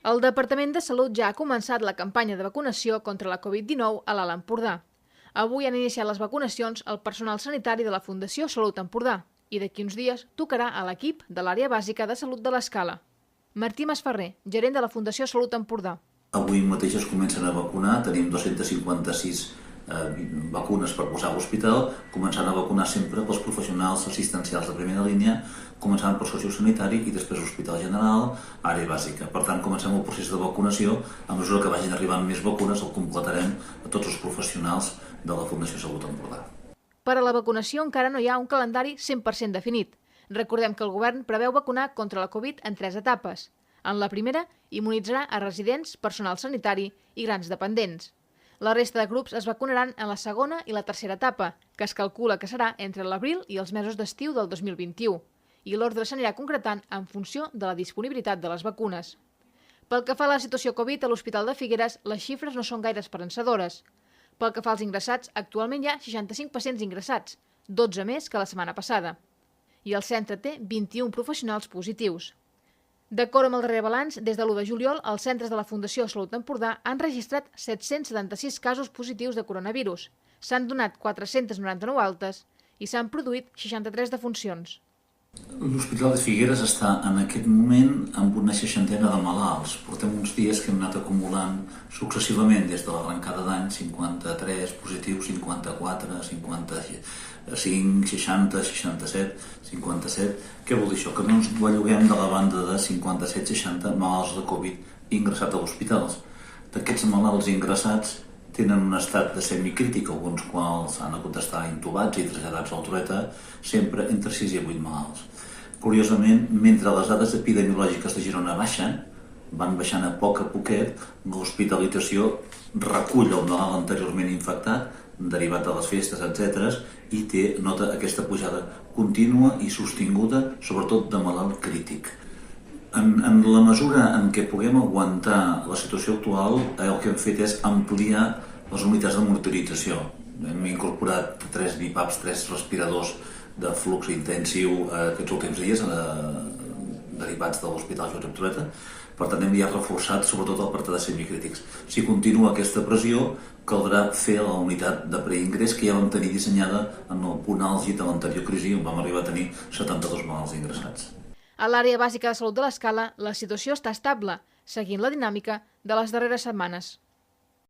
El Departament de Salut ja ha començat la campanya de vacunació contra la Covid-19 a l'Alt Empordà. Avui han iniciat les vacunacions al personal sanitari de la Fundació Salut Empordà i d'aquí uns dies tocarà a l'equip de l'àrea bàsica de salut de l'Escala. Martí Masferrer, gerent de la Fundació Salut Empordà. Avui mateix es comencen a vacunar, tenim 256 vacunes per posar a l'hospital, començant a vacunar sempre pels professionals assistencials de primera línia, començant per sociosanitari i després Hospital General, àrea bàsica. Per tant, comencem el procés de vacunació. A mesura que vagin arribant més vacunes, el completarem a tots els professionals de la Fundació Salut Empordà. Per a la vacunació encara no hi ha un calendari 100% definit. Recordem que el govern preveu vacunar contra la Covid en 3 etapes. En la primera, immunitzarà a residents, personal sanitari i grans dependents. La resta de grups es vacunaran en la segona i la tercera etapa, que es calcula que serà entre l'abril i els mesos d'estiu del 2021, i l'ordre s'anirà concretant en funció de la disponibilitat de les vacunes. Pel que fa a la situació Covid a l'Hospital de Figueres, les xifres no són gaire esperançadores. Pel que fa als ingressats, actualment hi ha 65 pacients ingressats, 12 més que la setmana passada. I el centre té 21 professionals positius. D'acord amb el darrer balanç, des de l'1 de juliol, els centres de la Fundació Salut Empordà han registrat 776 casos positius de coronavirus, s'han donat 499 altes i s'han produït 63 defuncions. L'Hospital de Figueres està en aquest moment amb una 60ena de malalts. Portem uns dies que hem anat acumulant successivament des de l'arrencada d'any 53 positius, 54, 55, 60, 67, 57. Què vol dir això? Que no ens belluguem de la banda de 57-60 malalts de Covid ingressats a hospitals. D'aquests malalts ingressats tenen un estat de semicrític, alguns quals han hagut d'estar intubats i traslladats al Trueta, sempre entre 6 i 8 malalts. Curiosament, mentre les dades epidemiològiques de Girona baixen, van baixant a poquet, l'hospitalització recull el malalt anteriorment infectat, derivat de les festes, etc., i nota aquesta pujada contínua i sostinguda, sobretot de malalt crític. En la mesura en què puguem aguantar la situació actual, el que hem fet és ampliar les unitats de monitorització. Hem incorporat 3 BIPAPs, 3 respiradors de flux intensiu aquests últims dies, derivats de l'Hospital Josep Trueta. Per tant, hem ja reforçat sobretot el apartat de semicrítics. Si continua aquesta pressió, caldrà fer la unitat de preingrés que ja vam tenir dissenyada en el punt àlgid de l'anterior crisi, on vam arribar a tenir 72 malalts ingressats. A l'àrea bàsica de salut de l'Escala, la situació està estable, seguint la dinàmica de les darreres setmanes.